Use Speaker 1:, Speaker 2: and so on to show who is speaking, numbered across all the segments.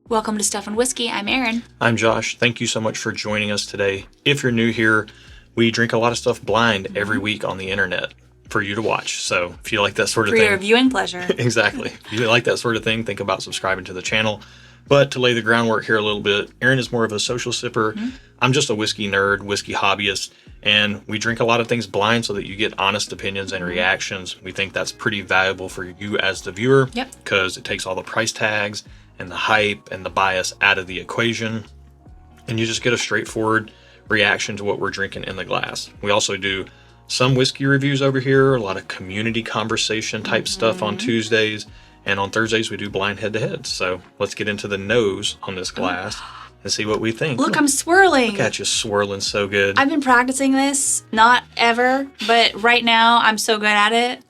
Speaker 1: Welcome to Stuff and Whiskey. I'm Erin.
Speaker 2: I'm Josh. Thank you so much for joining us today. If you're new here, we drink a lot of stuff blind every week on the internet for you to watch. So if you like that sort of
Speaker 1: For
Speaker 2: thing.
Speaker 1: your viewing pleasure.
Speaker 2: Exactly. If you like that sort of thing, think about subscribing to the channel. But to lay the groundwork here a little bit, Erin is more of a social sipper. I'm just a whiskey nerd, whiskey hobbyist, and we drink a lot of things blind so that you get honest opinions and reactions. We think that's pretty valuable for you as the viewer because it takes all the price tags and the hype and the bias out of the equation, and you just get a straightforward reaction to what we're drinking in the glass. We also do some whiskey reviews over here, a lot of community conversation type stuff on Tuesdays, and on Thursdays we do blind head-to-head. So let's get into the nose on this glass and see what we think.
Speaker 1: Look, I'm swirling.
Speaker 2: Look at you swirling so good.
Speaker 1: I've been practicing this, not ever, but right now I'm so good at it.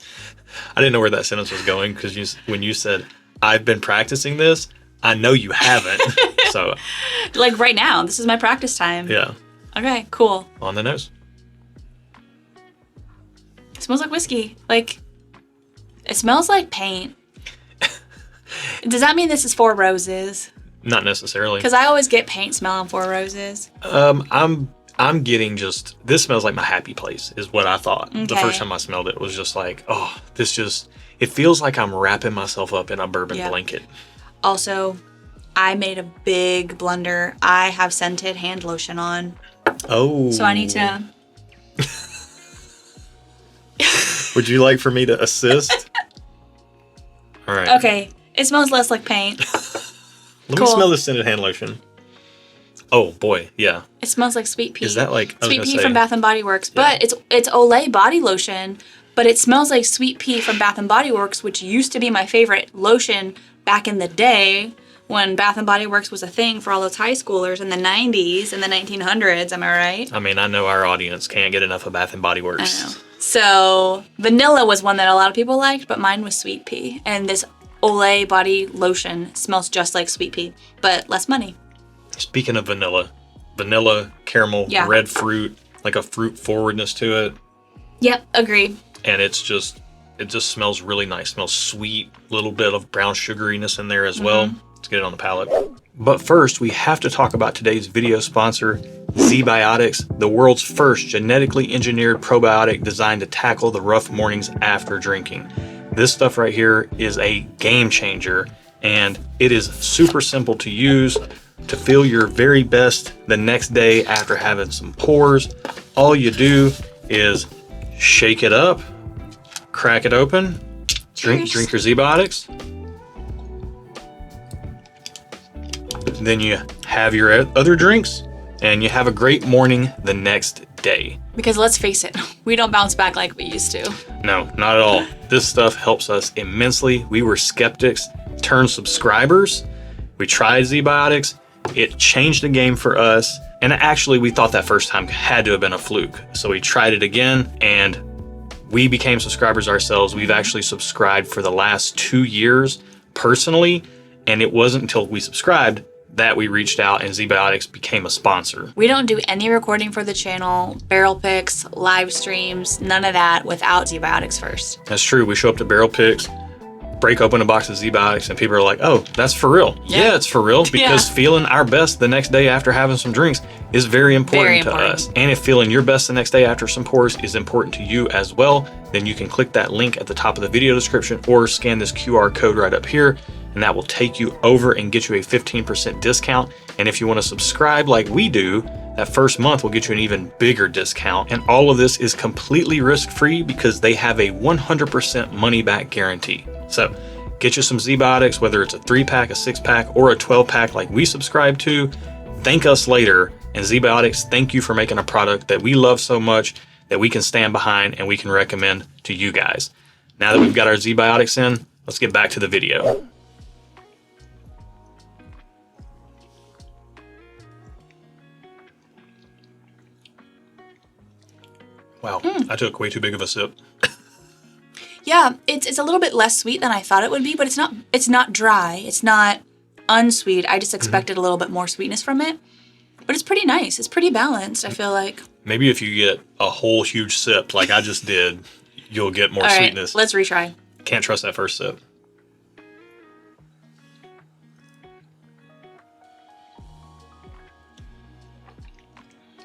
Speaker 2: I didn't know where that sentence was going because when you said, I've been practicing this, I know you haven't. So,
Speaker 1: like right now, this is my practice time.
Speaker 2: yeah.
Speaker 1: Okay, cool.
Speaker 2: On the nose.
Speaker 1: It smells like whiskey. Like, it smells like paint. Does that mean this is Four Roses?
Speaker 2: Not necessarily.
Speaker 1: Because I always get paint smell on Four Roses.
Speaker 2: I'm getting just, this smells like my happy place is what I thought.
Speaker 1: Okay.
Speaker 2: The first time I smelled it was just like, oh, this just, it feels like I'm wrapping myself up in a bourbon blanket.
Speaker 1: Also, I made a big blunder. I have scented hand lotion on.
Speaker 2: Oh.
Speaker 1: So I need to...
Speaker 2: Would you like for me to assist? All right.
Speaker 1: Okay, it smells less like paint.
Speaker 2: Let me smell this scented hand lotion. Oh boy, yeah.
Speaker 1: It smells like sweet pea.
Speaker 2: Is that like
Speaker 1: sweet pea from Bath and Body Works? But it's Olay body lotion, but it smells like sweet pea from Bath and Body Works, which used to be my favorite lotion back in the day when Bath and Body Works was a thing for all those high schoolers in the 90s and the 1900s. Am I right?
Speaker 2: I mean, I know our audience can't get enough of Bath and Body Works.
Speaker 1: I know. So vanilla was one that a lot of people liked, but mine was sweet pea, and this Olay body lotion smells just like sweet pea, but less money.
Speaker 2: Speaking of vanilla, caramel, red fruit, like a fruit forwardness to it.
Speaker 1: Yep, agree.
Speaker 2: And it just smells really nice. Smells sweet, little bit of brown sugariness in there as well. Let's get it on the palate. But first, we have to talk about today's video sponsor, ZBiotics, the world's first genetically engineered probiotic designed to tackle the rough mornings after drinking. This stuff right here is a game changer, and it is super simple to use to feel your very best the next day after having some pours. All you do is shake it up, crack it open, drink your ZBiotics. Then you have your other drinks, and you have a great morning the next day.
Speaker 1: Because let's face it, we don't bounce back like we used to.
Speaker 2: No, not at all. This stuff helps us immensely. We were skeptics, turned subscribers. We tried ZBiotics. It changed the game for us. And actually, we thought that first time had to have been a fluke. So we tried it again, and we became subscribers ourselves. We've actually subscribed for the last 2 years personally, and it wasn't until we subscribed that we reached out and ZBiotics became a sponsor.
Speaker 1: We don't do any recording for the channel, barrel picks, live streams, none of that without ZBiotics first.
Speaker 2: That's true. We show up to barrel picks, break open a box of ZBiotics, and people are like, oh, that's for real. Yeah, it's for real, because feeling our best the next day after having some drinks is very important to us. And if feeling your best the next day after some pours is important to you as well, then you can click that link at the top of the video description or scan this QR code right up here, and that will take you over and get you a 15% discount. And if you want to subscribe like we do, that first month will get you an even bigger discount. And all of this is completely risk-free because they have a 100% money-back guarantee. So get you some ZBiotics, whether it's a 3-pack, a 6-pack, or a 12-pack like we subscribe to. Thank us later. And ZBiotics, thank you for making a product that we love so much that we can stand behind and we can recommend to you guys. Now that we've got our ZBiotics in, let's get back to the video. Wow, I took way too big of a sip.
Speaker 1: Yeah, it's a little bit less sweet than I thought it would be, but it's not dry. It's not unsweet. I just expected a little bit more sweetness from it. But it's pretty nice. It's pretty balanced, I feel like.
Speaker 2: Maybe if you get a whole huge sip like I just did, you'll get more sweetness.
Speaker 1: Let's retry.
Speaker 2: Can't trust that first sip.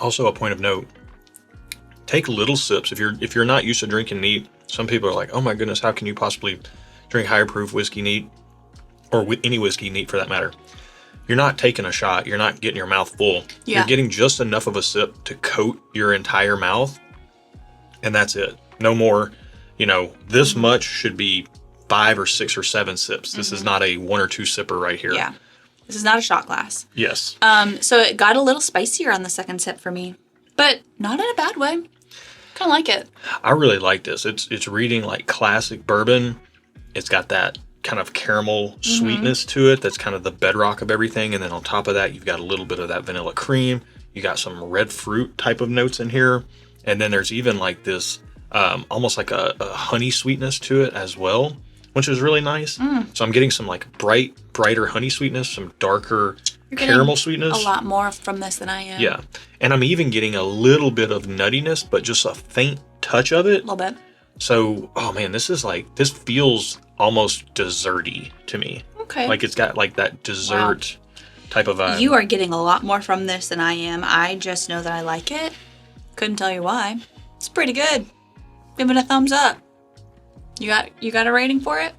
Speaker 2: Also, a point of note: take little sips. If you're not used to drinking neat, some people are like, "Oh my goodness, how can you possibly drink higher proof whiskey neat, or any whiskey neat for that matter?" You're not taking a shot. You're not getting your mouth full.
Speaker 1: Yeah.
Speaker 2: You're getting just enough of a sip to coat your entire mouth, and that's it. No more. This much should be 5 or 6 or 7 sips. This is not a 1 or 2 sipper right here.
Speaker 1: Yeah. This is not a shot glass.
Speaker 2: Yes.
Speaker 1: So it got a little spicier on the second sip for me, but not in a bad way. Kind of like it.
Speaker 2: I really like this. It's reading like classic bourbon. It's got that kind of caramel sweetness to it. That's kind of the bedrock of everything. And then on top of that, you've got a little bit of that vanilla cream. You got some red fruit type of notes in here. And then there's even like this, almost like a honey sweetness to it as well, which is really nice. So I'm getting some like brighter honey sweetness, some darker caramel sweetness.
Speaker 1: A lot more from this than I am.
Speaker 2: Yeah. And I'm even getting a little bit of nuttiness, but just a faint touch of it.
Speaker 1: A little bit.
Speaker 2: So, oh man, this feels almost desserty to me.
Speaker 1: Okay.
Speaker 2: Like it's got like that dessert type of vibe.
Speaker 1: You are getting a lot more from this than I am. I just know that I like it. Couldn't tell you why. It's pretty good. Give it a thumbs up. You got a rating for it?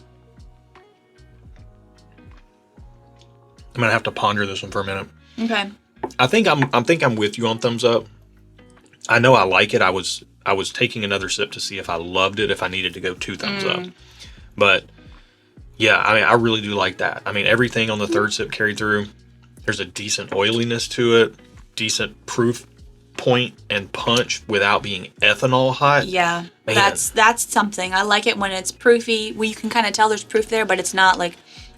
Speaker 2: I'm gonna have to ponder this one for a minute.
Speaker 1: Okay.
Speaker 2: I think I'm with you on thumbs up. I know I like it. I was taking another sip to see if I loved it, if I needed to go 2 thumbs up. But yeah, I mean, I really do like that. I mean, everything on the third sip carried through. There's a decent oiliness to it, decent proof point and punch without being ethanol hot.
Speaker 1: Yeah,
Speaker 2: Man.
Speaker 1: that's something. I like it when it's proofy. Well, you can kind of tell there's proof there, but it's not like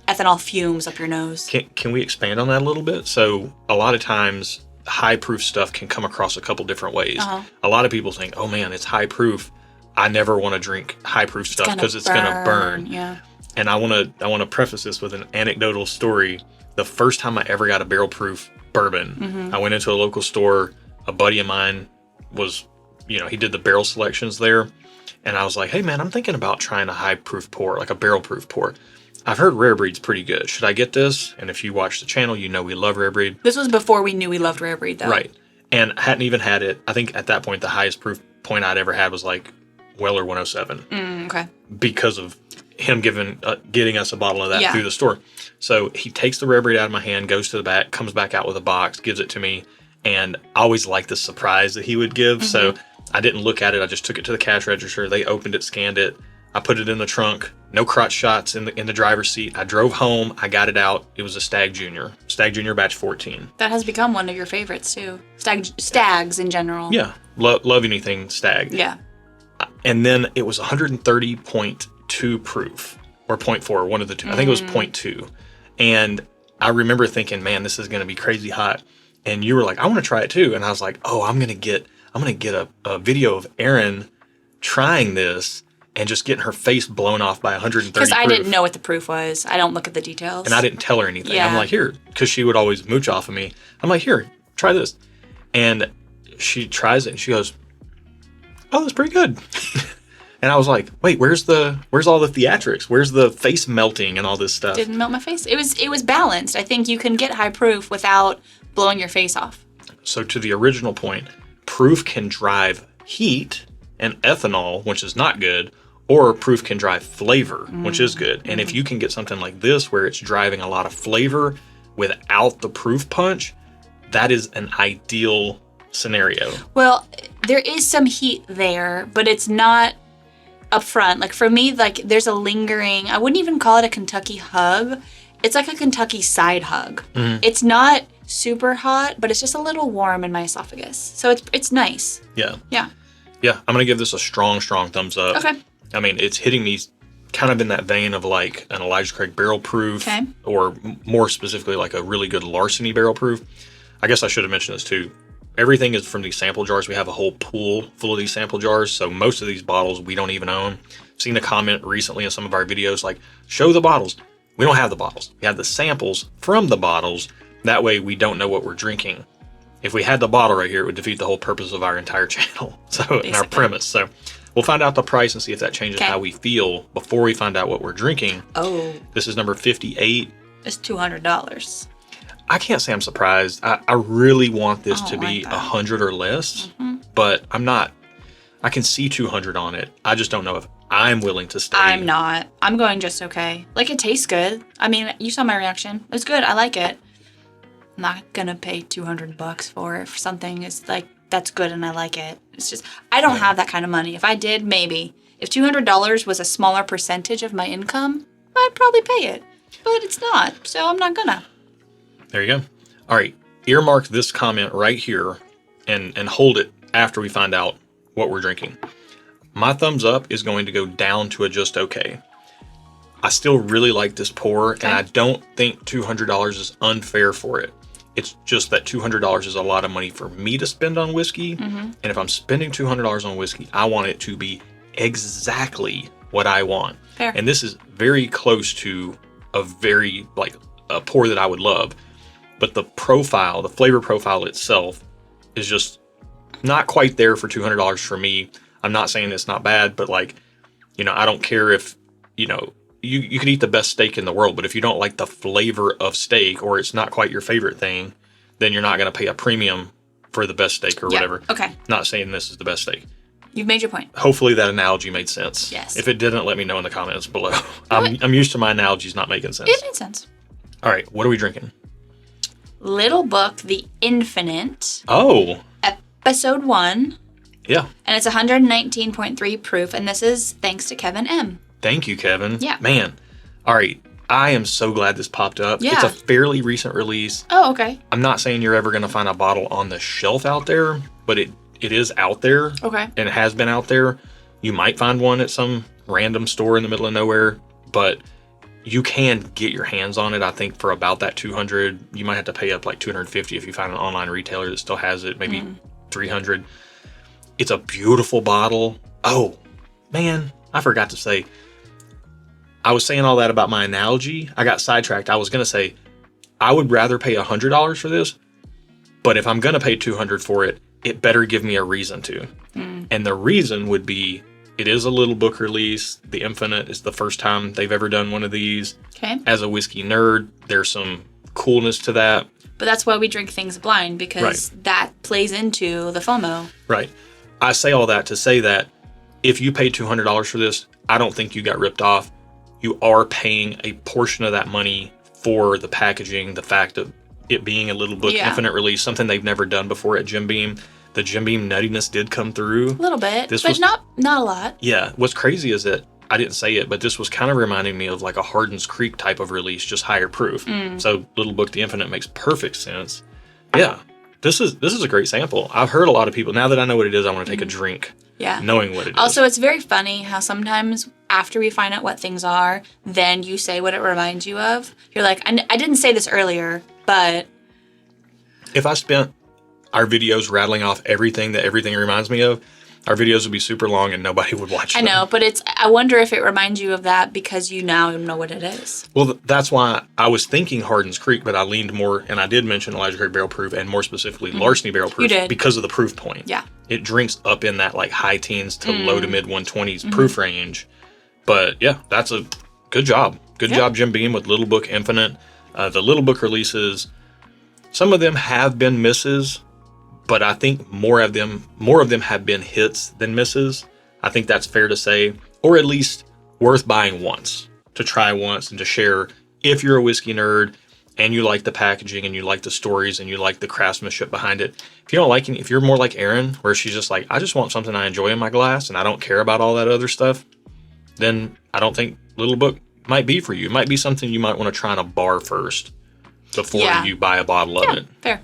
Speaker 1: ethanol fumes up your nose.
Speaker 2: Can we expand on that a little bit? So a lot of times high proof stuff can come across a couple different ways. A lot of people think, oh man, it's high proof. I never want to drink high proof stuff because it's going to burn.
Speaker 1: Yeah.
Speaker 2: And I want to preface this with an anecdotal story. The first time I ever got a barrel proof bourbon, I went into a local store. A buddy of mine was, he did the barrel selections there. And I was like, hey man, I'm thinking about trying a high proof pour, like a barrel proof pour. I've heard Rare Breed's pretty good. Should I get this? And if you watch the channel, you know we love Rare Breed.
Speaker 1: This was before we knew we loved Rare Breed, though.
Speaker 2: Right. And I hadn't even had it. I think at that point, the highest proof point I'd ever had was like Weller 107.
Speaker 1: Okay.
Speaker 2: Because of him getting us a bottle of that through the store. So he takes the Rare Breed out of my hand, goes to the back, comes back out with a box, gives it to me. And I always liked the surprise that he would give. So I didn't look at it. I just took it to the cash register. They opened it, scanned it. I put it in the trunk. No crotch shots in the driver's seat. I drove home. I got it out. It was a Stag Junior batch 14.
Speaker 1: That has become one of your favorites too. Stags in general.
Speaker 2: Yeah, love anything Stag.
Speaker 1: Yeah.
Speaker 2: And then it was 130.2 proof or 0.4, one of the two. I think it was 0.2. And I remember thinking, man, this is going to be crazy hot. And you were like, I want to try it too. And I was like, oh, I'm gonna get a video of Erin trying this and just getting her face blown off by 130
Speaker 1: Because I
Speaker 2: proof.
Speaker 1: didn't know what the proof was. I don't look at the details.
Speaker 2: And I didn't tell her anything.
Speaker 1: Yeah.
Speaker 2: I'm like, here, because she would always mooch off of me. I'm like, here, try this. And she tries it and she goes, oh, that's pretty good. And I was like, wait, where's all the theatrics? Where's the face melting and all this stuff?
Speaker 1: Didn't melt my face. It was balanced. I think you can get high proof without blowing your face off.
Speaker 2: So to the original point, proof can drive heat and ethanol, which is not good, or proof can drive flavor, which is good. And if you can get something like this where it's driving a lot of flavor without the proof punch, that is an ideal scenario.
Speaker 1: Well, there is some heat there, but it's not up front. Like for me, like there's a lingering, I wouldn't even call it a Kentucky hug. It's like a Kentucky side hug. It's not super hot, but it's just a little warm in my esophagus. So it's nice.
Speaker 2: Yeah.
Speaker 1: Yeah.
Speaker 2: Yeah, I'm going to give this a strong thumbs up.
Speaker 1: Okay.
Speaker 2: I mean, it's hitting me kind of in that vein of like an Elijah Craig barrel proof, or more specifically like a really good Larceny barrel proof. I guess I should have mentioned this too. Everything is from these sample jars. We have a whole pool full of these sample jars, so most of these bottles we don't even own. I've seen a comment recently in some of our videos like, show the bottles. We don't have the bottles. We have the samples from the bottles. That way we don't know what we're drinking. If we had the bottle right here, it would defeat the whole purpose of our entire channel. So, and our premise. So we'll find out the price and see if that changes how we feel before we find out what we're drinking.
Speaker 1: Oh.
Speaker 2: This is number 58.
Speaker 1: It's $200.
Speaker 2: I can't say I'm surprised. I really want this
Speaker 1: I
Speaker 2: to
Speaker 1: don't
Speaker 2: be
Speaker 1: like that.
Speaker 2: 100 or less, but I'm not. I can see 200 on it. I just don't know if I'm willing to stay.
Speaker 1: I'm not. I'm going just okay. Like, it tastes good. I mean, you saw my reaction. It's good. I like it. I'm not gonna pay $200 for it for something is like that's good and I like it. It's just I don't have that kind of money. If I did, maybe. If $200 was a smaller percentage of my income, I'd probably pay it. But it's not, so I'm not gonna.
Speaker 2: There you go. All right, earmark this comment right here and hold it after we find out what we're drinking. My thumbs up is going to go down to a just okay. I still really like this pour, and I don't think $200 is unfair for it. It's just that $200 is a lot of money for me to spend on whiskey, and if I'm spending $200 on whiskey, I want it to be exactly what I want.
Speaker 1: Fair.
Speaker 2: And this is very close to a very, like, a pour that I would love. But the profile, the flavor profile itself is just not quite there for $200 for me. I'm not saying it's not bad, but like, you know, I don't care if, you know, you can eat the best steak in the world, but if you don't like the flavor of steak or it's not quite your favorite thing, then you're not going to pay a premium for the best steak or whatever.
Speaker 1: Okay.
Speaker 2: Not saying this is the best steak.
Speaker 1: You've made your point.
Speaker 2: Hopefully that analogy made sense.
Speaker 1: Yes.
Speaker 2: If it didn't, let me know in the comments below. I'm used to my analogies not making sense.
Speaker 1: It made sense.
Speaker 2: All right, what are we drinking?
Speaker 1: Little Book, The Infinite.
Speaker 2: Oh.
Speaker 1: Episode 1.
Speaker 2: Yeah.
Speaker 1: And it's 119.3 proof, and this is thanks to Kevin M.
Speaker 2: Thank you, Kevin.
Speaker 1: Yeah.
Speaker 2: Man. All right. I am so glad this popped up.
Speaker 1: Yeah.
Speaker 2: It's a fairly recent release.
Speaker 1: Oh, okay.
Speaker 2: I'm not saying you're ever going to find a bottle on the shelf out there, but it is out there.
Speaker 1: Okay.
Speaker 2: And it has been out there. You might find one at some random store in the middle of nowhere, but you can get your hands on it, I think, for about that $200. You might have to pay up like $250 if you find an online retailer that still has it, maybe $300. It's a beautiful bottle. Oh, man, I forgot to say, I was saying all that about my analogy. I got sidetracked. I was going to say, I would rather pay $100 for this, but if I'm going to pay $200 for it, it better give me a reason to. And the reason would be, it is a Little Book release. The Infinite is the first time they've ever done one of these.
Speaker 1: Okay.
Speaker 2: As a whiskey nerd, there's some coolness to that.
Speaker 1: But that's why we drink things blind, because that plays into the FOMO.
Speaker 2: Right. I say all that to say that if you paid $200 for this, I don't think you got ripped off. You are paying a portion of that money for the packaging, the fact of it being a Little Book Infinite release, something they've never done before at Jim Beam. The Jim Beam nuttiness did come through.
Speaker 1: A little bit, but not a lot.
Speaker 2: Yeah. What's crazy is that I didn't say it, but this was kind of reminding me of like a Hardin's Creek type of release, just higher proof. So Little Book The Infinite makes perfect sense. Yeah. This is a great sample. I've heard a lot of people, now that I know what it is, I want to take a drink.
Speaker 1: Yeah.
Speaker 2: Knowing what it is.
Speaker 1: Also, it's very funny how sometimes after we find out what things are, then you say what it reminds you of. You're like, I didn't say this earlier, but...
Speaker 2: If I spent our videos rattling off everything that everything reminds me of, our videos would be super long and nobody would watch them.
Speaker 1: I know, but I wonder if it reminds you of that because you now know what it is.
Speaker 2: Well, that's why I was thinking Hardin's Creek, but I leaned more, and I did mention Elijah Craig Barrel Proof, and more specifically Larceny Barrel Proof.
Speaker 1: You did.
Speaker 2: Because of the proof point.
Speaker 1: Yeah.
Speaker 2: It drinks up in that like high teens to low to mid 120s proof range. But yeah, that's a good job. Good job, Jim Beam, with Little Book Infinite. The Little Book releases, some of them have been misses, but I think more of them have been hits than misses. I think that's fair to say, or at least worth buying once, to try once and to share if you're a whiskey nerd and you like the packaging and you like the stories and you like the craftsmanship behind it. If you don't like it, if you're more like Erin, where she's just like, I just want something I enjoy in my glass and I don't care about all that other stuff, then I don't think Little Book might be for you. It might be something you might want to try in a bar first before you buy a bottle of it.
Speaker 1: Fair.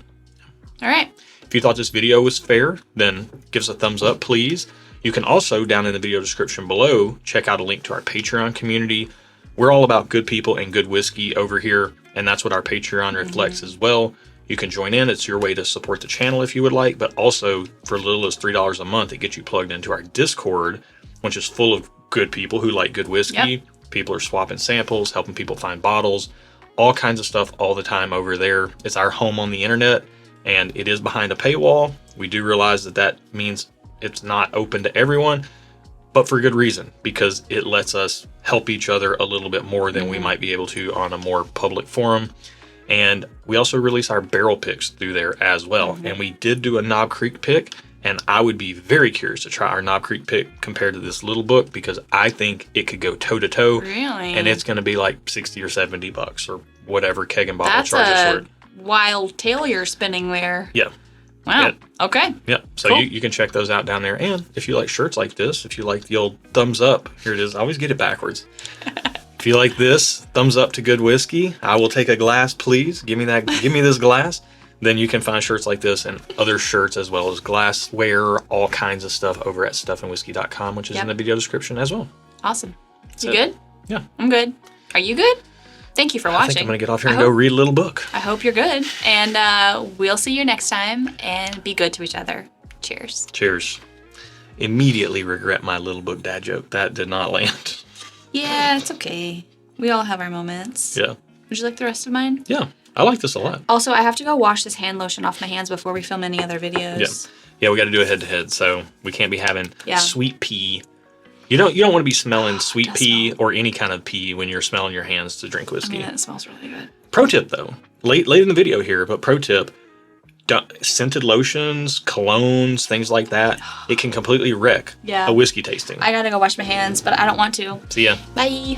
Speaker 1: All right.
Speaker 2: If you thought this video was fair, then give us a thumbs up, please. You can also, down in the video description below, check out a link to our Patreon community. We're all about good people and good whiskey over here, and that's what our Patreon reflects as well. You can join in. It's your way to support the channel if you would like, but also for as little as $3 a month, it gets you plugged into our Discord, which is full of good people who like good whiskey. People are swapping samples, helping people find bottles, all kinds of stuff all the time over there. It's our home on the internet, and it is behind a paywall. We do realize that means it's not open to everyone, but for good reason, because it lets us help each other a little bit more than we might be able to on a more public forum. And we also release our barrel picks through there as well. And we did do a Knob Creek pick, and I would be very curious to try our Knob Creek pick compared to this little book, because I think it could go toe to toe.
Speaker 1: Really?
Speaker 2: And it's going to be like $60 or $70 or whatever Keg and Bottle
Speaker 1: That's
Speaker 2: charges for it.
Speaker 1: a wild tale you're spinning there.
Speaker 2: Yeah.
Speaker 1: Wow.
Speaker 2: Yeah.
Speaker 1: Okay.
Speaker 2: Yeah. So
Speaker 1: Cool.
Speaker 2: you can check those out down there. And if you like shirts like this, if you like the old thumbs up, here it is. I always get it backwards. If you like this, thumbs up to good whiskey. I will take a glass, please. Give me this glass. Then you can find shirts like this and other shirts as well as glassware, all kinds of stuff over at stuffandwhiskey.com, which is in the video description as well.
Speaker 1: Awesome.
Speaker 2: That's
Speaker 1: You
Speaker 2: it.
Speaker 1: good?
Speaker 2: Yeah.
Speaker 1: I'm good. Are you good? Thank you for watching.
Speaker 2: I think I'm going to get off here and go read a little book.
Speaker 1: I hope you're good. And we'll see you next time. And be good to each other. Cheers.
Speaker 2: Cheers. Immediately regret my little book dad joke. That did not land.
Speaker 1: Yeah, it's okay. We all have our moments.
Speaker 2: Yeah.
Speaker 1: Would you like the rest of mine?
Speaker 2: Yeah. I like this a lot.
Speaker 1: Also, I have to go wash this hand lotion off my hands before we film any other videos.
Speaker 2: Yeah, we got to do a head-to-head, so we can't be having
Speaker 1: Yeah.
Speaker 2: sweet pea. You don't want to be smelling sweet
Speaker 1: does
Speaker 2: pea or any kind of pea when you're smelling your hands to drink whiskey.
Speaker 1: Yeah, it smells really good.
Speaker 2: Pro tip, though. Late in the video here, but pro tip. Scented lotions, colognes, things like that, it can completely wreck
Speaker 1: Yeah.
Speaker 2: a whiskey tasting.
Speaker 1: I gotta go wash my hands, but I don't want to.
Speaker 2: See ya.
Speaker 1: Bye.